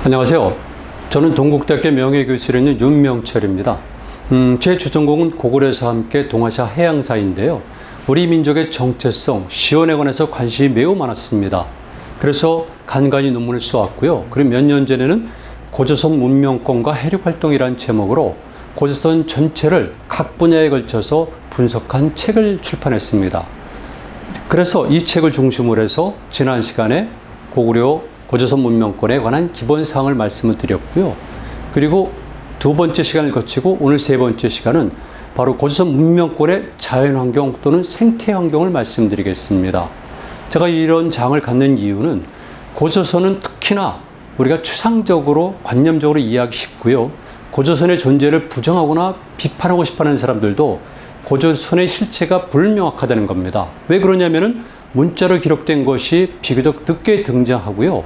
안녕하세요. 저는 동국대학교 명예교수로 있는 윤명철입니다. 제 주전공은 고구려에서 함께 동아시아 해양사인데요. 우리 민족의 정체성, 시원에 관해서 관심이 매우 많았습니다. 그래서 간간히 논문을 써왔고요. 그리고 몇 년 전에는 고조선 문명권과 해력활동이라는 제목으로 고조선 전체를 각 분야에 걸쳐서 분석한 책을 출판했습니다. 그래서 이 책을 중심으로 해서 지난 시간에 고구려 고조선 문명권에 관한 기본사항을 말씀을 드렸고요. 그리고 두 번째 시간을 거치고 오늘 세 번째 시간은 바로 고조선 문명권의 자연환경 또는 생태환경을 말씀드리겠습니다. 제가 이런 장을 갖는 이유는 고조선은 특히나 우리가 추상적으로 관념적으로 이해하기 쉽고요. 고조선의 존재를 부정하거나 비판하고 싶어하는 사람들도 고조선의 실체가 불명확하다는 겁니다. 왜 그러냐면은 문자로 기록된 것이 비교적 늦게 등장하고요.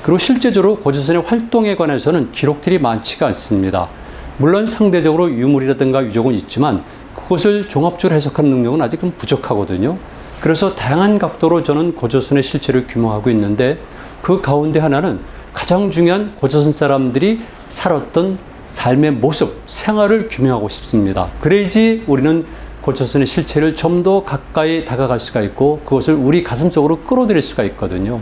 그리고 실제적으로 고조선의 활동에 관해서는 기록들이 많지가 않습니다. 물론 상대적으로 유물이라든가 유적은 있지만 그것을 종합적으로 해석하는 능력은 아직은 부족하거든요. 그래서 다양한 각도로 저는 고조선의 실체를 규명하고 있는데 그 가운데 하나는 가장 중요한 고조선 사람들이 살았던 삶의 모습, 생활을 규명하고 싶습니다. 그래야지 우리는 고조선의 실체를 좀 더 가까이 다가갈 수가 있고 그것을 우리 가슴속으로 끌어들일 수가 있거든요.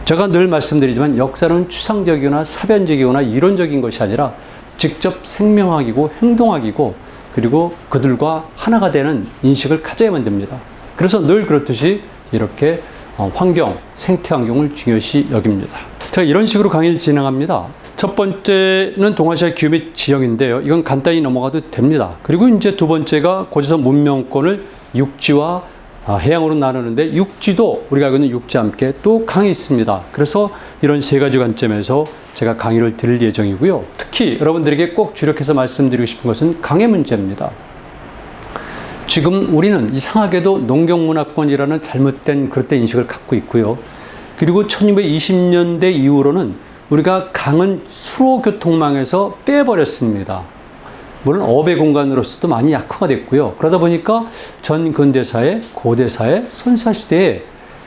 제가 늘 말씀드리지만 역사는 추상적이거나 사변적이거나 이론적인 것이 아니라 직접 생명학이고 행동학이고 그리고 그들과 하나가 되는 인식을 가져야만 됩니다. 그래서 늘 그렇듯이 이렇게 환경, 생태환경을 중요시 여깁니다. 제가 이런 식으로 강의를 진행합니다. 첫 번째는 동아시아 기후 및 지형인데요. 이건 간단히 넘어가도 됩니다. 그리고 이제 두 번째가 고조선 문명권을 육지와 해양으로 나누는데 육지도 우리가 알고 있는 육지와 함께 또 강이 있습니다. 그래서 이런 세 가지 관점에서 제가 강의를 드릴 예정이고요. 특히 여러분들에게 꼭 주력해서 말씀드리고 싶은 것은 강의 문제입니다. 지금 우리는 이상하게도 농경문화권이라는 잘못된 그릇된 인식을 갖고 있고요. 그리고 1920년대 이후로는 우리가 강은 수로 교통망에서 빼버렸습니다. 물론 어배 공간으로서도 많이 약화가 됐고요. 그러다 보니까 전 근대사회, 고대사회, 선사시대에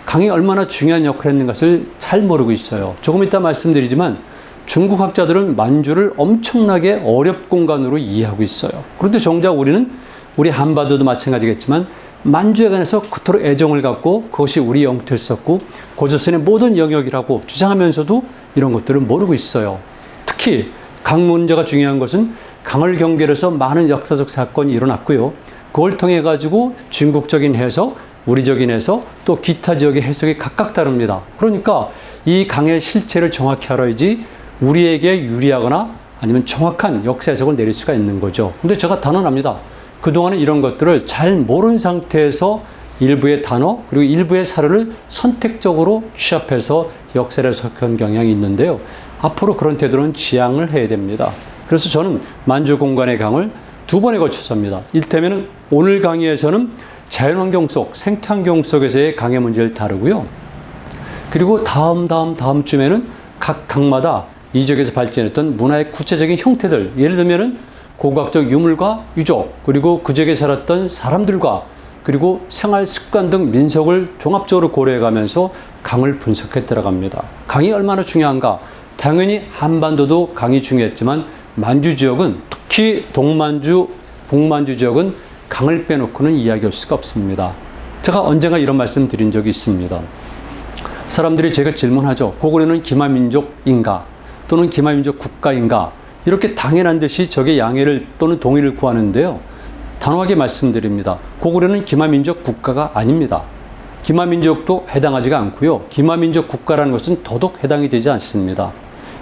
강이 얼마나 중요한 역할을 했는 것을 잘 모르고 있어요. 조금 이따 말씀드리지만 중국 학자들은 만주를 엄청나게 어렵 공간으로 이해하고 있어요. 그런데 정작 우리는 우리 한반도도 마찬가지겠지만 만주에 관해서 그토록 애정을 갖고 그것이 우리 영토였었고 고조선의 모든 영역이라고 주장하면서도 이런 것들을 모르고 있어요. 특히 강 문제가 중요한 것은 강을 경계로서 많은 역사적 사건이 일어났고요. 그걸 통해 가지고 중국적인 해석, 우리적인 해석, 또 기타 지역의 해석이 각각 다릅니다. 그러니까 이 강의 실체를 정확히 알아야지 우리에게 유리하거나 아니면 정확한 역사 해석을 내릴 수가 있는 거죠. 근데 제가 단언합니다. 그동안은 이런 것들을 잘 모르는 상태에서 일부의 단어 그리고 일부의 사료를 선택적으로 취합해서 역사를 해석한 경향이 있는데요. 앞으로 그런 태도는 지양을 해야 됩니다. 그래서 저는 만주 공간의 강을 두 번에 걸쳐서 합니다. 이를테면 오늘 강의에서는 자연환경 속, 생태환경 속에서의 강의 문제를 다루고요. 그리고 다음 쯤에는 각 강마다 이 지역에서 발전했던 문화의 구체적인 형태들, 예를 들면은 고고학적 유물과 유적, 그리고 그 지역에 살았던 사람들과 그리고 생활 습관 등 민속을 종합적으로 고려해가면서 강을 분석해 들어갑니다. 강이 얼마나 중요한가? 당연히 한반도도 강이 중요했지만 만주 지역은 특히 동만주, 북만주 지역은 강을 빼놓고는 이야기할 수가 없습니다. 제가 언젠가 이런 말씀 드린 적이 있습니다. 사람들이 제가 질문하죠. 고구려는 기마민족인가? 또는 기마민족 국가인가? 이렇게 당연한 듯이 적의 양해를 또는 동의를 구하는데요. 단호하게 말씀드립니다. 고구려는 기마민족 국가가 아닙니다. 기마민족도 해당하지가 않고요. 기마민족 국가라는 것은 더더욱 해당이 되지 않습니다.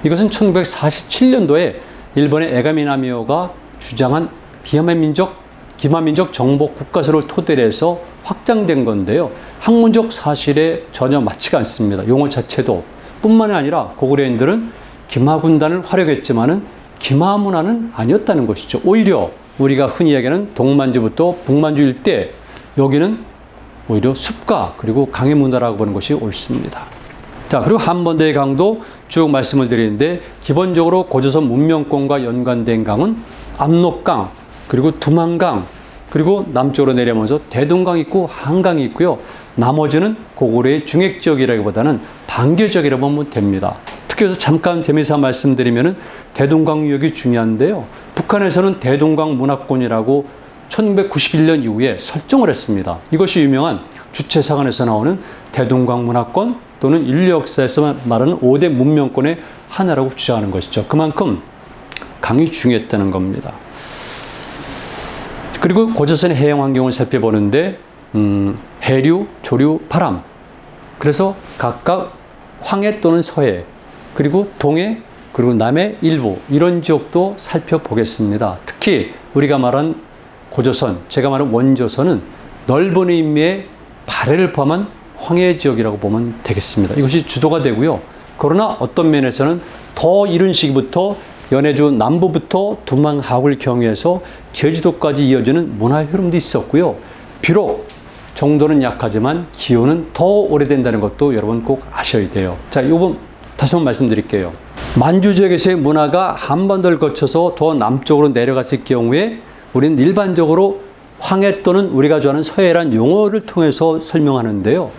이것은 1947년도에 일본의 에가미나미오가 주장한 기마민족 정복 국가서를 토대로 해서 확장된 건데요. 학문적 사실에 전혀 맞지가 않습니다. 용어 자체도. 뿐만 아니라 고구려인들은 기마군단을 활용했지만은 기마 문화는 아니었다는 것이죠. 오히려 우리가 흔히 이야기하는 동만주부터 북만주 일대, 여기는 오히려 숲과 그리고 강의 문화라고 보는 것이 옳습니다. 자, 그리고 한반도의 강도 쭉 말씀을 드리는데 기본적으로 고조선 문명권과 연관된 강은 압록강, 그리고 두만강, 그리고 남쪽으로 내려오면서 대동강이 있고 한강이 있고요. 나머지는 고구려의 중액 지역이라기보다는 반교 지역이라고 보면 됩니다. 특히 여기서 잠깐 재미있어 말씀드리면은 대동강 유역이 중요한데요. 북한에서는 대동강 문화권이라고 1991년 이후에 설정을 했습니다. 이것이 유명한 주체사관에서 나오는 대동강 문화권 또는 인류 역사에서 말하는 5대 문명권의 하나라고 주장하는 것이죠. 그만큼 강이 중요했다는 겁니다. 그리고 고조선의 해양 환경을 살펴보는데 해류, 조류, 바람. 그래서 각각 황해 또는 서해, 그리고 동해, 그리고 남해 일부 이런 지역도 살펴보겠습니다. 특히 우리가 말한 고조선, 제가 말한 원조선은 넓은 의미의 발해를 포함한 황해 지역이라고 보면 되겠습니다. 이것이 주도가 되고요. 그러나 어떤 면에서는 더 이른 시기부터 연해주 남부부터 두만하구를 경유해서 제주도까지 이어지는 문화 흐름도 있었고요. 비록 정도는 약하지만 기온은 더 오래된다는 것도 여러분 꼭 아셔야 돼요. 자, 이 부분 다시 한번 말씀드릴게요. 만주 지역에서의 문화가 한반도를 거쳐서 더 남쪽으로 내려갔을 경우에 우리는 일반적으로 황해 또는 우리가 좋아하는 서해란 용어를 통해서 설명하는데요.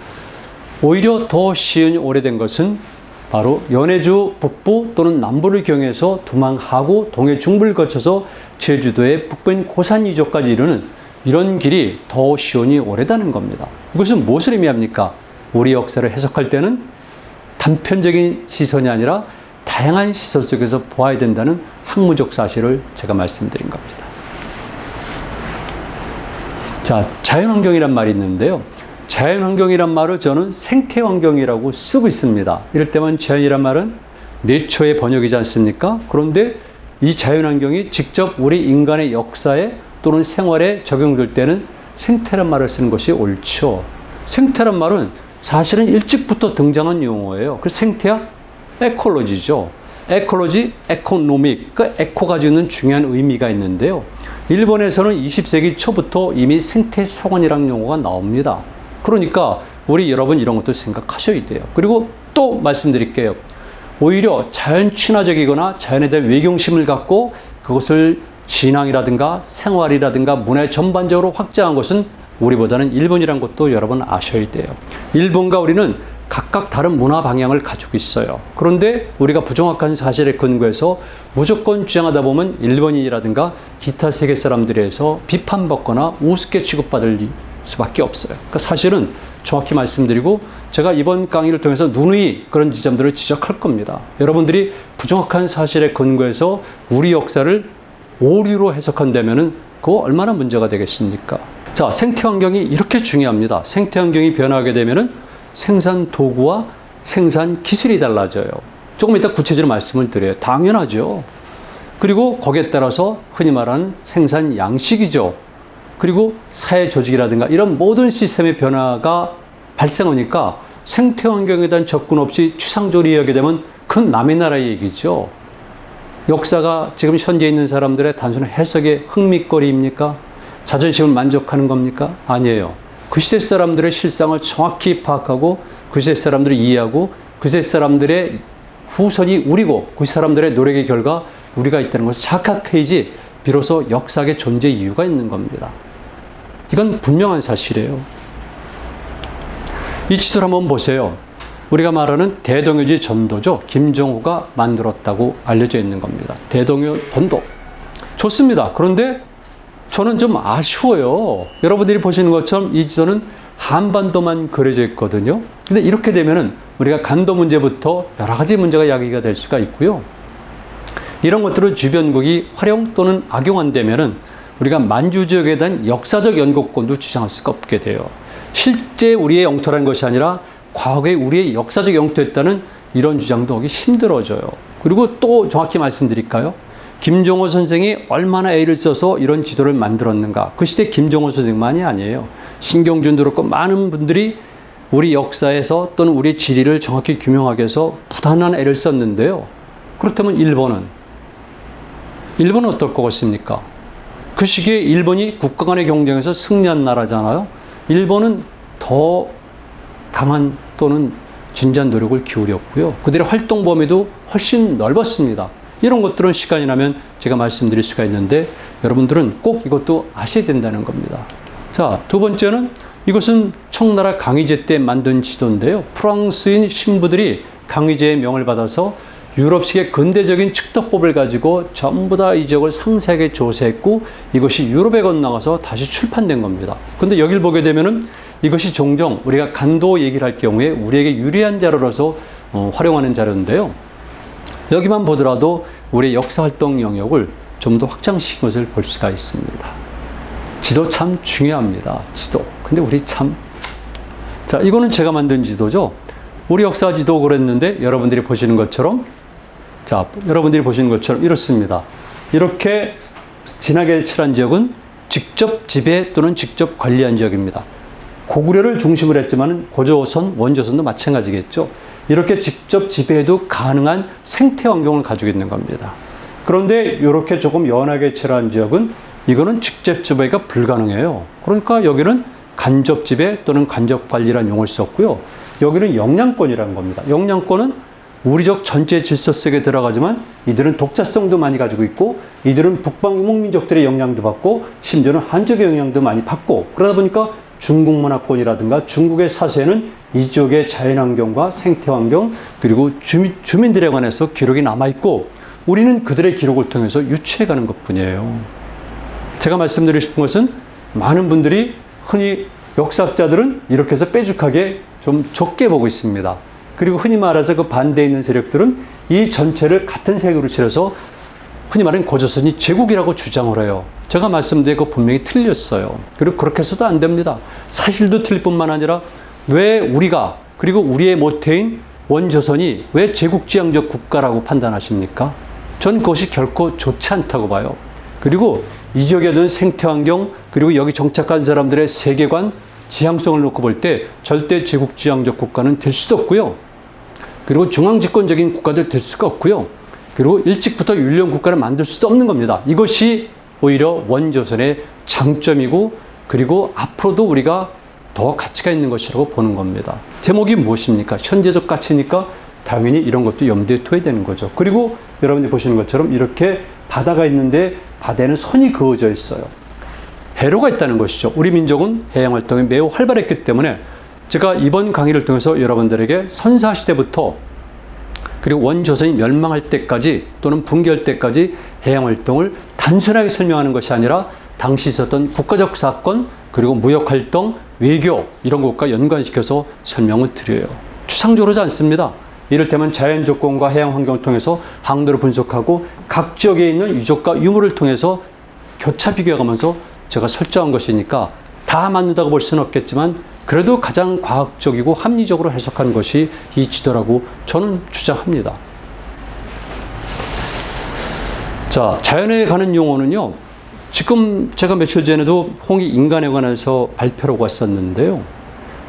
오히려 더 시간이 오래된 것은 바로 연해주 북부 또는 남부를 경유해서 두만하구, 동해 중부를 거쳐서 제주도의 북부인 고산 이쪽까지 이르는 이런 길이 더 시온이 오래다는 겁니다. 이것은 무엇을 의미합니까? 우리 역사를 해석할 때는 단편적인 시선이 아니라 다양한 시선 속에서 보아야 된다는 학문적 사실을 제가 말씀드린 겁니다. 자, 자연환경이란 말이 있는데요. 자연환경이란 말을 저는 생태환경이라고 쓰고 있습니다. 이럴 때만 자연이란 말은 내초의 번역이지 않습니까? 그런데 이 자연환경이 직접 우리 인간의 역사에 또는 생활에 적용될 때는 생태란 말을 쓰는 것이 옳죠. 생태란 말은 사실은 일찍부터 등장한 용어예요. 그래서 생태학, 에콜로지죠. 에콜로지, 에코노믹, 그 에코가 가지고 있는 중요한 의미가 있는데요. 일본에서는 20세기 초부터 이미 생태사관이라는 용어가 나옵니다. 그러니까 우리 여러분 이런 것도 생각하셔야 돼요. 그리고 또 말씀드릴게요. 오히려 자연 친화적이거나 자연에 대한 외경심을 갖고 그것을 신앙이라든가 생활이라든가 문화에 전반적으로 확장한 것은 우리보다는 일본이라는 것도 여러분 아셔야 돼요. 일본과 우리는 각각 다른 문화 방향을 가지고 있어요. 그런데 우리가 부정확한 사실에 근거해서 무조건 주장하다 보면 일본인이라든가 기타 세계 사람들에서 비판받거나 우습게 취급받을 수밖에 없어요. 그러니까 사실은 정확히 말씀드리고 제가 이번 강의를 통해서 누누이 그런 지점들을 지적할 겁니다. 여러분들이 부정확한 사실에 근거해서 우리 역사를 오류로 해석한다면은 그거 얼마나 문제가 되겠습니까? 자, 생태환경이 이렇게 중요합니다. 생태환경이 변화하게 되면은 생산 도구와 생산 기술이 달라져요. 조금 이따 구체적으로 말씀을 드려요. 당연하죠. 그리고 거기에 따라서 흔히 말하는 생산 양식이죠. 그리고 사회 조직이라든가 이런 모든 시스템의 변화가 발생하니까 생태환경에 대한 접근 없이 추상적으로 이해하게 되면 그건 남의 나라의 얘기죠. 역사가 지금 현재 있는 사람들의 단순한 해석의 흥미거리입니까? 자존심을 만족하는 겁니까? 아니에요. 그 시대 사람들의 실상을 정확히 파악하고 그 시대 사람들을 이해하고 그 시대 사람들의 후손이 우리고 그 사람들의 노력의 결과 우리가 있다는 것을 자각해야지 비로소 역사의 존재 이유가 있는 겁니다. 이건 분명한 사실이에요. 이 지도를 한번 보세요. 우리가 말하는 대동요지 전도죠. 김정호가 만들었다고 알려져 있는 겁니다. 대동요 전도. 좋습니다. 그런데 저는 좀 아쉬워요. 여러분들이 보시는 것처럼 이 지도는 한반도만 그려져 있거든요. 근데 이렇게 되면은 우리가 간도 문제부터 여러 가지 문제가 야기가 될 수가 있고요. 이런 것들을 주변국이 활용 또는 악용한다면은 우리가 만주 지역에 대한 역사적 연고권도 주장할 수가 없게 돼요. 실제 우리의 영토라는 것이 아니라 과거에 우리의 역사적 영토였다는 이런 주장도 하기 힘들어져요. 그리고 또 정확히 말씀드릴까요? 김정호 선생이 얼마나 애를 써서 이런 지도를 만들었는가. 그 시대 김정호 선생만이 아니에요. 신경준도 그렇고 많은 분들이 우리 역사에서 또는 우리의 지리를 정확히 규명하기 위해서 부단한 애를 썼는데요. 그렇다면 일본은 어떨 것 같습니까? 그 시기에 일본이 국가 간의 경쟁에서 승리한 나라잖아요. 일본은 더 강한 또는 진지한 노력을 기울였고요. 그들의 활동 범위도 훨씬 넓었습니다. 이런 것들은 시간이 나면 제가 말씀드릴 수가 있는데 여러분들은 꼭 이것도 아셔야 된다는 겁니다. 자, 두 번째는 이것은 청나라 강희제 때 만든 지도인데요. 프랑스인 신부들이 강희제의 명을 받아서 유럽식의 근대적인 측도법을 가지고 전부 다 이 지역을 상세하게 조사했고 이것이 유럽에 건너가서 다시 출판된 겁니다. 근데 여기를 보게 되면은 이것이 종종 우리가 간도 얘기를 할 경우에 우리에게 유리한 자료로서 활용하는 자료인데요. 여기만 보더라도 우리의 역사활동 영역을 좀 더 확장시킨 것을 볼 수가 있습니다. 지도 참 중요합니다. 지도. 근데 우리 참. 자, 이거는 제가 만든 지도죠. 우리 역사 지도 그랬는데 여러분들이 보시는 것처럼 이렇습니다. 이렇게 진하게 칠한 지역은 직접 지배 또는 직접 관리한 지역입니다. 고구려를 중심으로 했지만 고조선, 원조선도 마찬가지겠죠. 이렇게 직접 지배해도 가능한 생태 환경을 가지고 있는 겁니다. 그런데 이렇게 조금 연하게 칠한 지역은 이거는 직접 지배가 불가능해요. 그러니까 여기는 간접 지배 또는 간접 관리라는 용어를 썼고요. 여기는 영향권이라는 겁니다. 영향권은 우리적 전체 질서 속에 들어가지만 이들은 독자성도 많이 가지고 있고 이들은 북방 유목민족들의 영향도 받고 심지어는 한족의 영향도 많이 받고 그러다 보니까 중국 문화권이라든가 중국의 사세는 이쪽의 자연환경과 생태환경 그리고 주민들에 관해서 기록이 남아있고 우리는 그들의 기록을 통해서 유추해가는 것뿐이에요. 제가 말씀드리고 싶은 것은 많은 분들이 흔히 역사학자들은 이렇게 해서 빼죽하게 좀 좁게 보고 있습니다. 그리고 흔히 말해서 그 반대에 있는 세력들은 이 전체를 같은 색으로 칠해서 흔히 말하는 고조선이 제국이라고 주장을 해요. 제가 말씀드린 거 분명히 틀렸어요. 그리고 그렇게 해서도 안 됩니다. 사실도 틀릴 뿐만 아니라 왜 우리가 그리고 우리의 모태인 원조선이 왜 제국지향적 국가라고 판단하십니까? 전 그것이 결코 좋지 않다고 봐요. 그리고 이 지역에 있는 생태환경 그리고 여기 정착한 사람들의 세계관 지향성을 놓고 볼 때 절대 제국지향적 국가는 될 수도 없고요. 그리고 중앙집권적인 국가도 될 수가 없고요. 그리고 일찍부터 율령 국가를 만들 수도 없는 겁니다. 이것이 오히려 원조선의 장점이고 그리고 앞으로도 우리가 더 가치가 있는 것이라고 보는 겁니다. 제목이 무엇입니까? 현재적 가치니까 당연히 이런 것도 염두에 둬야 되는 거죠. 그리고 여러분들이 보시는 것처럼 이렇게 바다가 있는데 바다에는 선이 그어져 있어요. 해로가 있다는 것이죠. 우리 민족은 해양활동이 매우 활발했기 때문에 제가 이번 강의를 통해서 여러분들에게 선사시대부터 그리고 원조선이 멸망할 때까지 또는 붕괴할 때까지 해양활동을 단순하게 설명하는 것이 아니라 당시 있었던 국가적 사건 그리고 무역활동, 외교 이런 것과 연관시켜서 설명을 드려요. 추상적으로지 않습니다. 이를테면 자연조건과 해양환경을 통해서 항로를 분석하고 각 지역에 있는 유적과 유물을 통해서 교차 비교해가면서 제가 설정한 것이니까 다 맞는다고 볼 수는 없겠지만 그래도 가장 과학적이고 합리적으로 해석한 것이 이 지도라고 저는 주장합니다. 자, 자연에 관한 용어는요. 지금 제가 며칠 전에도 홍익인간에 관해서 발표를 왔었는데요.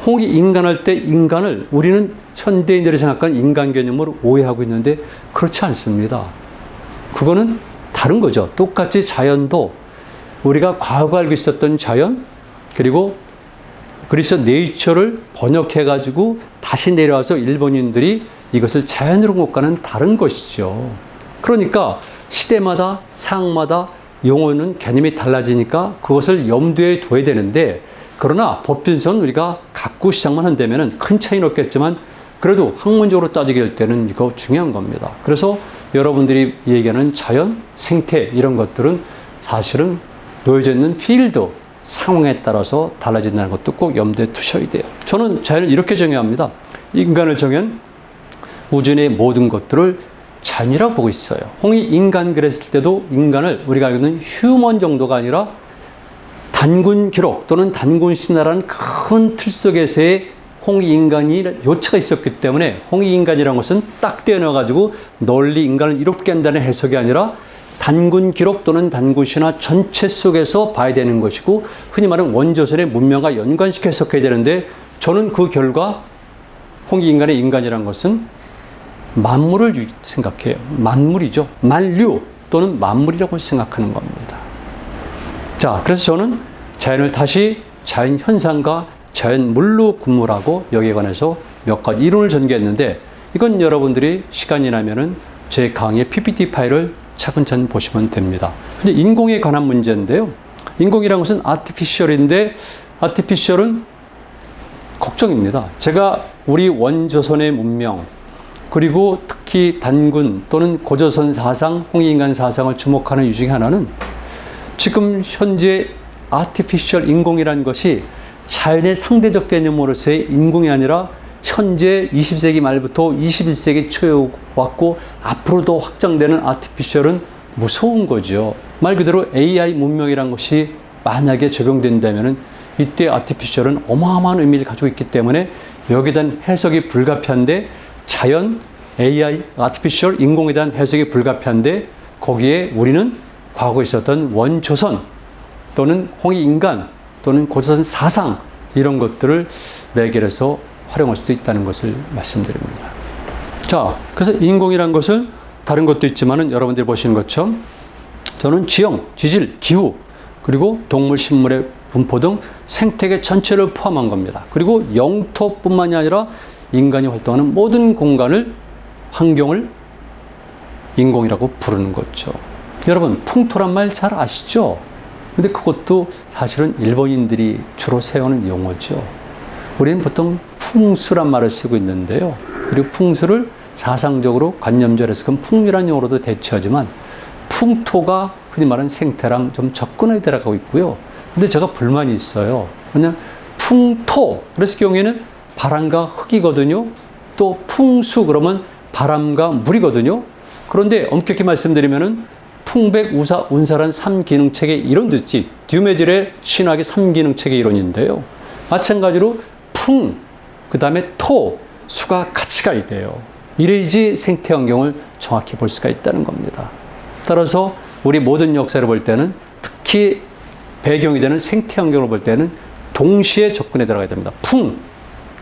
홍익인간할 때 인간을 우리는 현대인들이 생각하는 인간 개념으로 오해하고 있는데 그렇지 않습니다. 그거는 다른 거죠. 똑같이 자연도 우리가 과거 알고 있었던 자연 그리고 그래서 네이처를 번역해가지고 다시 내려와서 일본인들이 이것을 자연으로 못 가는 다른 것이죠. 그러니까 시대마다 상황마다 용어는 개념이 달라지니까 그것을 염두에 둬야 되는데 그러나 법빈선 우리가 갖고 시작만 한다면 큰 차이는 없겠지만 그래도 학문적으로 따지게 될 때는 이거 중요한 겁니다. 그래서 여러분들이 얘기하는 자연, 생태 이런 것들은 사실은 놓여져 있는 필드, 상황에 따라서 달라진다는 것도 꼭 염두에 두셔야 돼요. 저는 자연을 이렇게 정의합니다. 인간을 정의한 우주의 모든 것들을 자연이라고 보고 있어요. 홍익인간 그랬을 때도 인간을 우리가 알고 있는 휴먼 정도가 아니라 단군 기록 또는 단군 신화라는 큰 틀 속에서의 홍익인간이 요체가 있었기 때문에 홍익인간이라는 것은 딱 떼어넣어가지고 널리 인간을 이롭게 한다는 해석이 아니라 단군 기록 또는 단군 신화 전체 속에서 봐야 되는 것이고 흔히 말하는 원조선의 문명과 연관시켜 해석해야 되는데 저는 그 결과 홍익인간의 인간이라는 것은 만물을 생각해요. 만물이죠. 만류 또는 만물이라고 생각하는 겁니다. 자, 그래서 저는 자연을 다시 자연 현상과 자연 물로 구분하고 여기에 관해서 몇 가지 이론을 전개했는데 이건 여러분들이 시간이 나면은 제 강의의 PPT 파일을 차근차근 보시면 됩니다. 근데 인공에 관한 문제인데요. 인공이라는 것은 artificial인데 artificial은 걱정입니다. 제가 우리 원조선의 문명 그리고 특히 단군 또는 고조선 사상, 홍익인간 사상을 주목하는 이유 중에 하나는 지금 현재 artificial 인공이라는 것이 자연의 상대적 개념으로서의 인공이 아니라 현재 20세기 말부터 21세기 초에 왔고 앞으로도 확장되는 artificial은 무서운 거죠. 말 그대로 AI 문명이라는 것이 만약에 적용된다면 이때 artificial은 어마어마한 의미를 가지고 있기 때문에 여기에 대한 해석이 불가피한데 자연, AI, artificial, 인공에 대한 해석이 불가피한데 거기에 우리는 과거에 있었던 원조선 또는 홍익인간 또는 고조선 사상 이런 것들을 매개해서 활용할 수도 있다는 것을 말씀드립니다. 자, 그래서 인공이라는 것을 다른 것도 있지만은 여러분들이 보시는 것처럼 저는 지형, 지질, 기후 그리고 동물, 식물의 분포 등 생태계 전체를 포함한 겁니다. 그리고 영토뿐만이 아니라 인간이 활동하는 모든 공간을 환경을 인공이라고 부르는 거죠. 여러분 풍토란 말 잘 아시죠? 근데 그것도 사실은 일본인들이 주로 사용하는 용어죠. 우리는 보통 풍수란 말을 쓰고 있는데요. 그리고 풍수를 사상적으로 관념적으로 해석하면 풍류란 용어로도 대체하지만 풍토가 흔히 말하는 생태랑 좀 접근해 들어가고 있고요. 근데 제가 불만이 있어요. 그냥 풍토, 그래서 경우에는 바람과 흙이거든요. 또 풍수 그러면 바람과 물이거든요. 그런데 엄격히 말씀드리면은 풍백, 우사, 운사란 3기능체계 이론 듣지 듀메질의 신학의 3기능체계 이론인데요. 마찬가지로 풍, 그 다음에 토, 수가 같이 가야 돼요. 이래야지 생태 환경을 정확히 볼 수가 있다는 겁니다. 따라서 우리 모든 역사를 볼 때는 특히 배경이 되는 생태 환경을 볼 때는 동시에 접근해 들어가야 됩니다. 풍,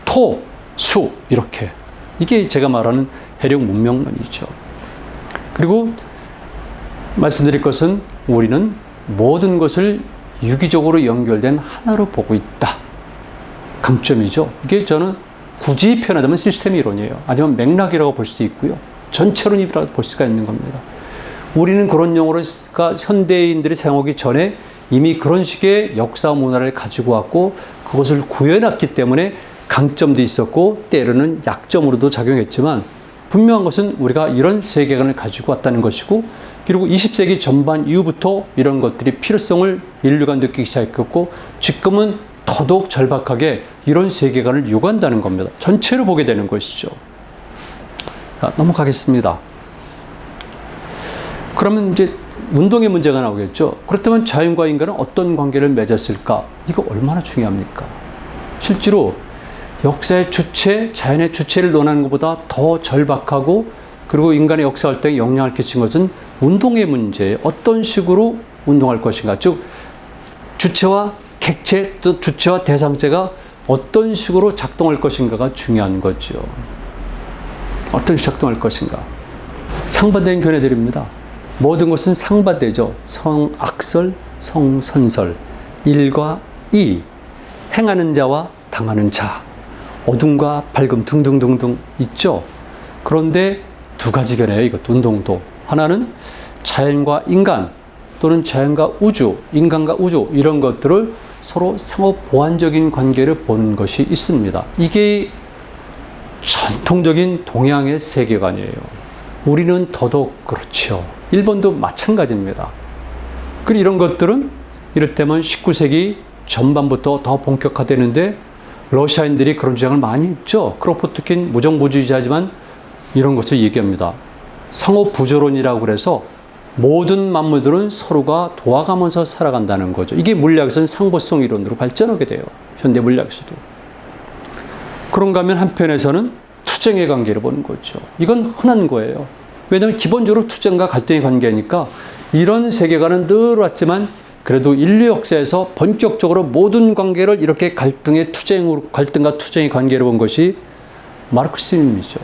토, 수 이렇게. 이게 제가 말하는 해력 문명론이죠. 그리고 말씀드릴 것은 우리는 모든 것을 유기적으로 연결된 하나로 보고 있다. 강점이죠. 이게 저는 굳이 표현하자면 시스템 이론이에요. 아니면 맥락이라고 볼 수도 있고요. 전체론이라고 볼 수가 있는 겁니다. 우리는 그런 용어가 현대인들이 사용하기 전에 이미 그런 식의 역사 문화를 가지고 왔고 그것을 구현했기 때문에 강점도 있었고 때로는 약점으로도 작용했지만 분명한 것은 우리가 이런 세계관을 가지고 왔다는 것이고 그리고 20세기 전반 이후부터 이런 것들이 필요성을 인류가 느끼기 시작했고 지금은 더더욱 절박하게 이런 세계관을 요구한다는 겁니다. 전체로 보게 되는 것이죠. 자, 넘어가겠습니다. 그러면 이제 운동의 문제가 나오겠죠. 그렇다면 자연과 인간은 어떤 관계를 맺었을까? 이거 얼마나 중요합니까? 실제로 역사의 주체, 자연의 주체를 논하는 것보다 더 절박하고 그리고 인간의 역사 활동에 영향을 끼친 것은 운동의 문제에 어떤 식으로 운동할 것인가. 즉 주체와 객체 또 주체와 대상체가 어떤 식으로 작동할 것인가가 중요한 거죠. 어떤 식으로 작동할 것인가. 상반된 견해들입니다. 모든 것은 상반되죠. 성악설, 성선설, 일과 이, 행하는 자와 당하는 자, 어둠과 밝음 등등등등 있죠. 그런데 두 가지 견해예요. 이것도 운동도. 하나는 자연과 인간 또는 자연과 우주, 인간과 우주 이런 것들을 서로 상호 보완적인 관계를 본 것이 있습니다. 이게 전통적인 동양의 세계관이에요. 우리는 더더욱 그렇죠. 일본도 마찬가지입니다. 그리고 이런 것들은 이럴 때면 19세기 전반부터 더 본격화되는데 러시아인들이 그런 주장을 많이 했죠. 크로포트킨 무정부주의자지만 이런 것을 얘기합니다. 상호 부조론이라고 그래서 모든 만물들은 서로가 도와가면서 살아간다는 거죠. 이게 물리학에서는 상보성 이론으로 발전하게 돼요. 현대 물리학에서도. 그런가 하면 한편에서는 투쟁의 관계를 보는 거죠. 이건 흔한 거예요. 왜냐하면 기본적으로 투쟁과 갈등의 관계니까 이런 세계관은 늘 왔지만 그래도 인류 역사에서 본격적으로 모든 관계를 이렇게 갈등과 투쟁의 관계로 본 것이 마르크시즘이죠.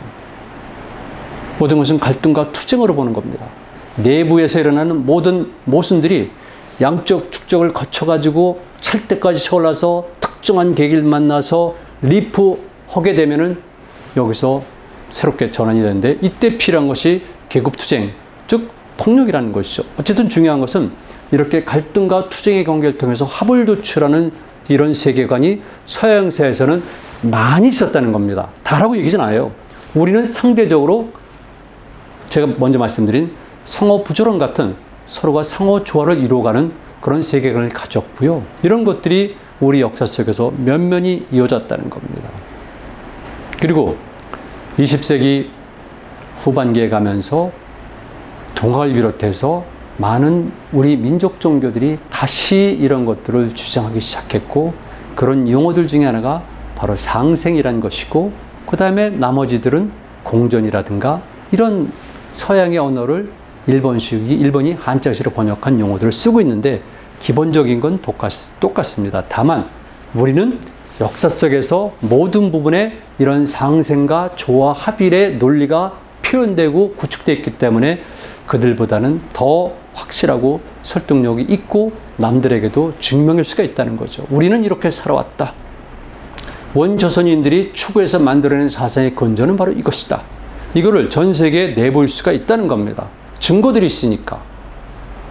모든 것은 갈등과 투쟁으로 보는 겁니다. 내부에서 일어나는 모든 모순들이 양적 축적을 거쳐가지고 찰때까지 쳐올라서 특정한 계기를 만나서 리프하게 되면은 여기서 새롭게 전환이 되는데 이때 필요한 것이 계급투쟁, 즉 폭력이라는 것이죠. 어쨌든 중요한 것은 이렇게 갈등과 투쟁의 관계를 통해서 합을 도출하는 이런 세계관이 서양사에서는 많이 있었다는 겁니다. 다라고 얘기는 않아요. 우리는 상대적으로 제가 먼저 말씀드린 상호부조론 같은 서로가 상호조화를 이루어가는 그런 세계관을 가졌고요. 이런 것들이 우리 역사 속에서 면면이 이어졌다는 겁니다. 그리고 20세기 후반기에 가면서 동학을 비롯해서 많은 우리 민족 종교들이 다시 이런 것들을 주장하기 시작했고, 그런 용어들 중에 하나가 바로 상생이라는 것이고, 그 다음에 나머지들은 공존이라든가 이런 서양의 언어를 일본이 한자시로 번역한 용어들을 쓰고 있는데 기본적인 건 똑같습니다. 다만 우리는 역사 속에서 모든 부분에 이런 상생과 조화, 합일의 논리가 표현되고 구축되어 있기 때문에 그들보다는 더 확실하고 설득력이 있고 남들에게도 증명일 수가 있다는 거죠. 우리는 이렇게 살아왔다. 원조선인들이 추구해서 만들어낸 사상의 근저는 바로 이것이다. 이거를 전 세계에 내보일 수가 있다는 겁니다. 증거들이 있으니까.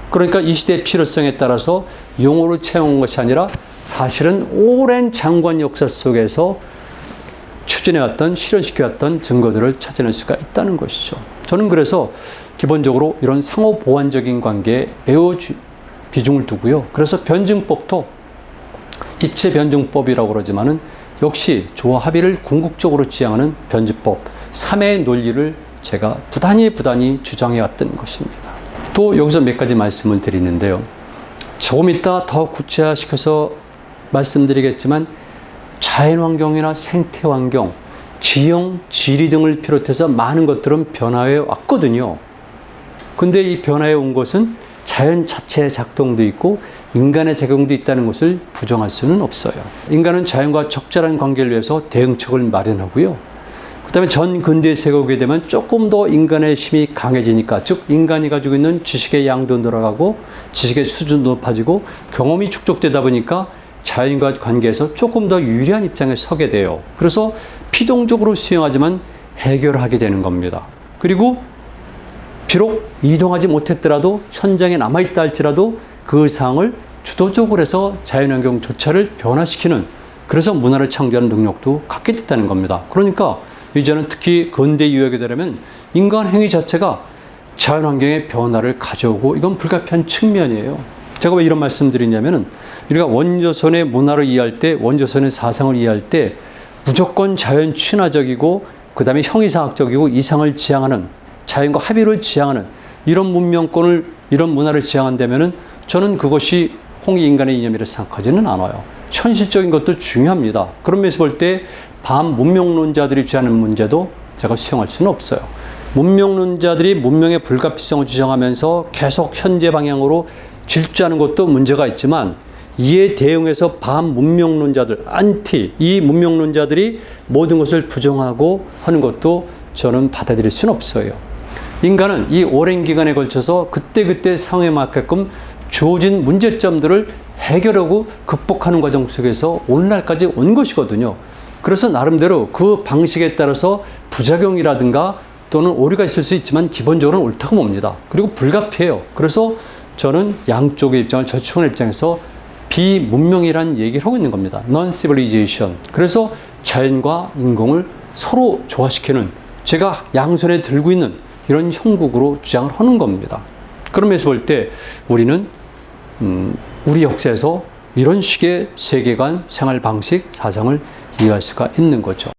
그러니까 이 시대의 필요성에 따라서 용어를 채운 것이 아니라 사실은 오랜 장관 역사 속에서 추진해왔던, 실현시켜왔던 증거들을 찾아낼 수가 있다는 것이죠. 저는 그래서 기본적으로 이런 상호 보완적인 관계에 매우 비중을 두고요. 그래서 변증법도 입체 변증법이라고 그러지만은 역시 조화 합의를 궁극적으로 지향하는 변증법 3의 논리를 제가 부단히 주장해왔던 것입니다. 또 여기서 몇 가지 말씀을 드리는데요. 조금 이따 더 구체화시켜서 말씀드리겠지만 자연환경이나 생태환경, 지형, 지리 등을 비롯해서 많은 것들은 변화해 왔거든요. 근데 이 변화해 온 것은 자연 자체의 작동도 있고 인간의 작용도 있다는 것을 부정할 수는 없어요. 인간은 자연과 적절한 관계를 위해서 대응책을 마련하고요. 그 다음에 전 근대 세계에 오게 되면 조금 더 인간의 힘이 강해지니까, 즉 인간이 가지고 있는 지식의 양도 늘어가고 지식의 수준도 높아지고 경험이 축적되다 보니까 자연과 관계에서 조금 더 유리한 입장에 서게 돼요. 그래서 피동적으로 수용하지만 해결하게 되는 겁니다. 그리고 비록 이동하지 못했더라도 현장에 남아있다 할지라도 그 상황을 주도적으로 해서 자연환경 조차를 변화시키는, 그래서 문화를 창조하는 능력도 갖게 됐다는 겁니다. 그러니까 이제는 특히 근대 유역에 되려면 인간 행위 자체가 자연환경의 변화를 가져오고 이건 불가피한 측면이에요. 제가 왜 이런 말씀 드리냐면은 우리가 원조선의 문화를 이해할 때, 원조선의 사상을 이해할 때 무조건 자연 친화적이고 그 다음에 형이상학적이고 이상을 지향하는, 자연과 합의를 지향하는 이런 문명권을, 이런 문화를 지향한다면은 저는 그것이 홍익인간의 이념이라 생각하지는 않아요. 현실적인 것도 중요합니다. 그런 면에서 볼 때 반문명론자들이 주장하는 문제도 제가 수용할 수는 없어요. 문명론자들이 문명의 불가피성을 주장하면서 계속 현재 방향으로 질주하는 것도 문제가 있지만, 이에 대응해서 반문명론자들, 이 문명론자들이 모든 것을 부정하고 하는 것도 저는 받아들일 수는 없어요. 인간은 이 오랜 기간에 걸쳐서 그때그때 상황에 맞게끔 주어진 문제점들을 해결하고 극복하는 과정 속에서 오늘날까지 온 것이거든요. 그래서 나름대로 그 방식에 따라서 부작용이라든가 또는 오류가 있을 수 있지만 기본적으로는 옳다고 봅니다. 그리고 불가피해요. 그래서 저는 양쪽의 입장을 저촉하는 입장에서 비문명이라는 얘기를 하고 있는 겁니다. Non-civilization. 그래서 자연과 인공을 서로 조화시키는, 제가 양손에 들고 있는 이런 형국으로 주장을 하는 겁니다. 그런 면에서 볼 때 우리는 우리 역사에서 이런 식의 세계관, 생활 방식, 사상을 이해할 수가 있는 거죠.